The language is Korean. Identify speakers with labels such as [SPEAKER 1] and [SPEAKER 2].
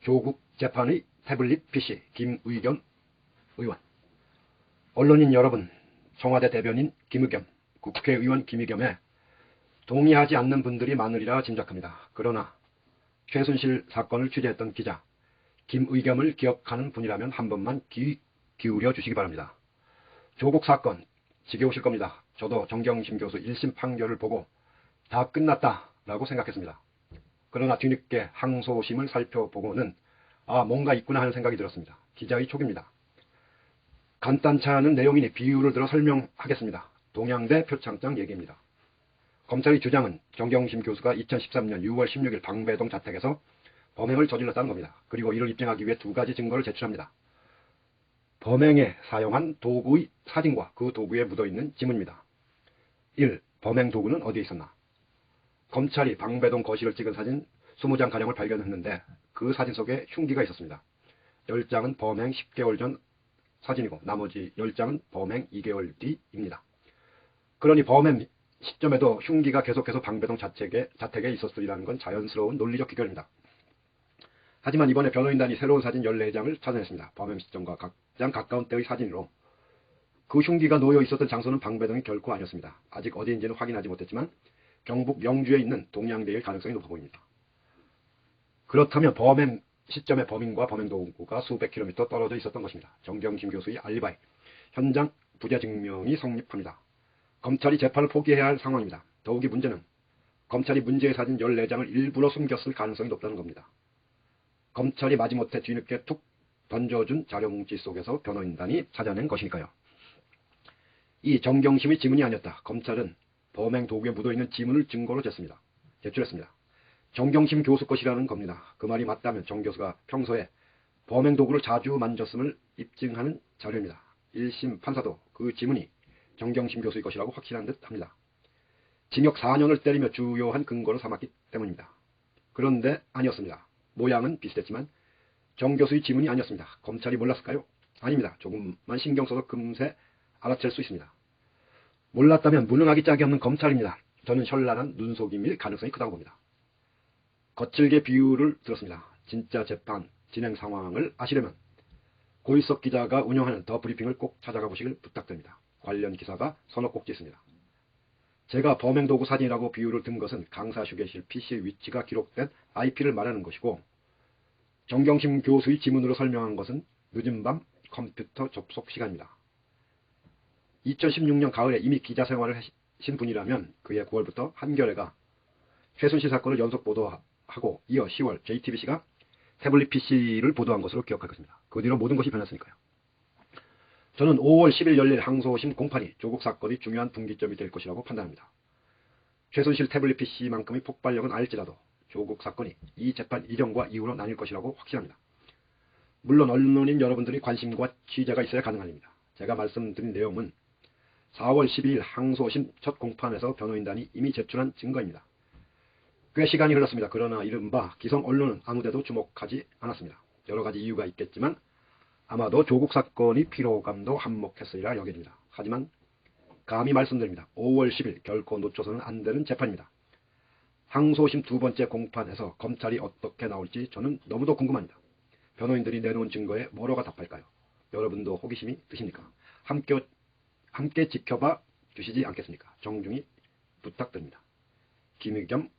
[SPEAKER 1] 조국 재판의 태블릿 PC 김의겸 의원. 언론인 여러분, 청와대 대변인 김의겸, 국회의원 김의겸에 동의하지 않는 분들이 많으리라 짐작합니다. 그러나 최순실 사건을 취재했던 기자 김의겸을 기억하는 분이라면 한 번만 귀 기울여 주시기 바랍니다. 조국 사건 지겨우실 겁니다. 저도 정경심 교수 1심 판결을 보고 다 끝났다라고 생각했습니다. 그러나 뒤늦게 항소심을 살펴보고는 뭔가 있구나 하는 생각이 들었습니다. 기자의 촉입니다. 간단치 않은 내용이니 비유를 들어 설명하겠습니다. 동양대 표창장 얘기입니다. 검찰의 주장은 정경심 교수가 2013년 6월 16일 방배동 자택에서 범행을 저질렀다는 겁니다. 그리고 이를 입증하기 위해 두 가지 증거를 제출합니다. 범행에 사용한 도구의 사진과 그 도구에 묻어있는 지문입니다. 1. 범행 도구는 어디에 있었나? 검찰이 방배동 거실을 찍은 사진 20장가량을 발견했는데 그 사진 속에 흉기가 있었습니다. 10장은 범행 10개월 전 사진이고 나머지 10장은 범행 2개월 뒤입니다. 그러니 범행 시점에도 흉기가 계속해서 방배동 자택에 있었으리라는 건 자연스러운 논리적 귀결입니다. 하지만 이번에 변호인단이 새로운 사진 14장을 찾아냈습니다. 범행 시점과 가장 가까운 때의 사진으로 그 흉기가 놓여 있었던 장소는 방배동이 결코 아니었습니다. 아직 어디인지는 확인하지 못했지만 경북 영주에 있는 동양대일 가능성이 높아 보입니다. 그렇다면 범행 시점의 범인과 범행 도구가 수백 킬로미터 떨어져 있었던 것입니다. 정경심 교수의 알리바이, 현장 부재 증명이 성립합니다. 검찰이 재판을 포기해야 할 상황입니다. 더욱이 문제는 검찰이 문제의 사진 14장을 일부러 숨겼을 가능성이 높다는 겁니다. 검찰이 마지못해 뒤늦게 툭 던져준 자료뭉치 속에서 변호인단이 찾아낸 것이니까요. 이 정경심의 지문이 아니었다. 검찰은 범행 도구에 묻어있는 지문을 증거로 제출했습니다. 정경심 교수 것이라는 겁니다. 그 말이 맞다면 정 교수가 평소에 범행 도구를 자주 만졌음을 입증하는 자료입니다. 1심 판사도 그 지문이 정경심 교수의 것이라고 확신한 듯 합니다. 징역 4년을 때리며 주요한 근거로 삼았기 때문입니다. 그런데 아니었습니다. 모양은 비슷했지만 정 교수의 지문이 아니었습니다. 검찰이 몰랐을까요? 아닙니다. 조금만 신경 써서 금세 알아챌 수 있습니다. 몰랐다면 무능하기 짝이 없는 검찰입니다. 저는 현란한 눈속임일 가능성이 크다고 봅니다. 거칠게 비유를 들었습니다. 진짜 재판 진행 상황을 아시려면 고일석 기자가 운영하는 더 브리핑을 꼭 찾아가 보시길 부탁드립니다. 관련 기사가 서너 꼭지 있습니다. 제가 범행 도구 사진이라고 비유를 든 것은 강사 휴게실 PC의 위치가 기록된 IP를 말하는 것이고 정경심 교수의 지문으로 설명한 것은 늦은 밤 컴퓨터 접속 시간입니다. 2016년 가을에 이미 기자 생활을 하신 분이라면 그해 9월부터 한겨레가 최순실 사건을 연속 보도하고 이어 10월 JTBC가 태블릿 PC를 보도한 것으로 기억할 것입니다. 그 뒤로 모든 것이 변했으니까요. 저는 5월 10일 열릴 항소심 공판이 조국 사건의 중요한 분기점이 될 것이라고 판단합니다. 최순실 태블릿 PC만큼의 폭발력은 알지라도 조국 사건이 이 재판 이전과 이후로 나뉠 것이라고 확신합니다. 물론 언론인 여러분들의 관심과 취재가 있어야 가능한 일입니다. 제가 말씀드린 내용은 4월 12일 항소심 첫 공판에서 변호인단이 이미 제출한 증거입니다. 꽤 시간이 흘렀습니다. 그러나 이른바 기성 언론은 아무데도 주목하지 않았습니다. 여러 가지 이유가 있겠지만 아마도 조국 사건이 피로감도 한몫했으리라 여겨집니다. 하지만 감히 말씀드립니다. 5월 10일 결코 놓쳐서는 안 되는 재판입니다. 항소심 두 번째 공판에서 검찰이 어떻게 나올지 저는 너무도 궁금합니다. 변호인들이 내놓은 증거에 뭐로가 답할까요? 여러분도 호기심이 드십니까? 함께 지켜봐 주시지 않겠습니까? 정중히 부탁드립니다. 김의겸